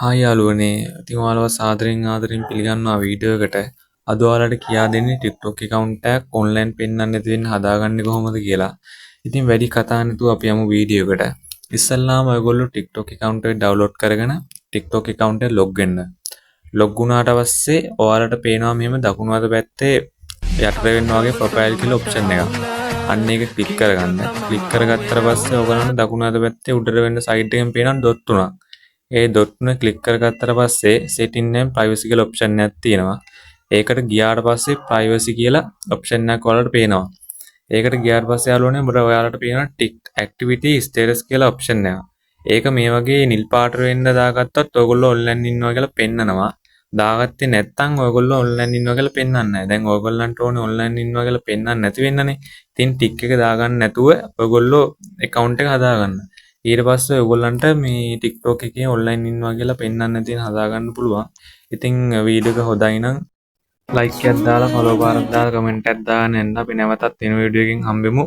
Hi යාළුවනේ. ඉතින් ඔයාලව ආදරෙන් පිළිගන්නවා වීඩියෝ එකට. අද ඔයාලට කියා දෙන්නේ TikTok account එකක් online පෙන්වන්න නැති වෙන්න හදාගන්නේ කොහොමද කියලා. ඉතින් වැඩි කතා නැතුව අපි යමු වීඩියෝ එකට. ඉස්සල්ලාම ඔයගොල්ලෝ TikTok account එක download කරගෙන TikTok account එක log වෙන්න. log වුණාට පස්සේ ඔයාලට පේනවා මෙහෙම දකුණු අත පැත්තේ යටට වෙන්න වගේ profile කියලා option එකක්. අන්න ඒක click කරගන්න. click කරගත්තට පස්සේ ඔයගලන්ට දකුණු අත පැත්තේ උඩට වෙන්න side එකෙන් පේනවා dot තුනක්. ඒ dot තුන click කරගත්තට පස්සේ setting and privacy කියලා option එකක් තියෙනවා. ඒකට ගියාට පස්සේ privacy කියලා option එකක් ඔයාලට පේනවා. ඒකට ගියාට පස්සේ යාළුවනේ ඔයාලට පේනවා tick activity status කියලා option එකක්. ඒක මේ වගේ නිල් පාට වෙන්න දාගත්තත් ඔයගොල්ලෝ online ඉන්නවා කියලා පෙන්නනවා. දාගත්තේ නැත්නම් ඔයගොල්ලෝ online ඉන්නවා කියලා පෙන්වන්නේ නැහැ. දැන් ඔයගොල්ලන්ට ඕනේ online ඉන්නවා කියලා පෙන්වන්න නැති වෙන්නනේ. ඉතින් tick එක දාගන්න නැතුව ඔයගොල්ලෝ account එක හදාගන්න. ඊට පස්සේ ඔයගොල්ලන්ට මේ TikTok එකේ online ඉන්නවා කියලා පෙන්වන්න තියෙන හදාගන්න පුළුවන්. ඉතින් වීඩියෝ එක හොඳයි නම් like එකක් දාලා follow පාරක් දාලා comment එකක් දාන්න එන්න අපි නැවතත් වෙන වීඩියෝ එකකින් හම්බෙමු.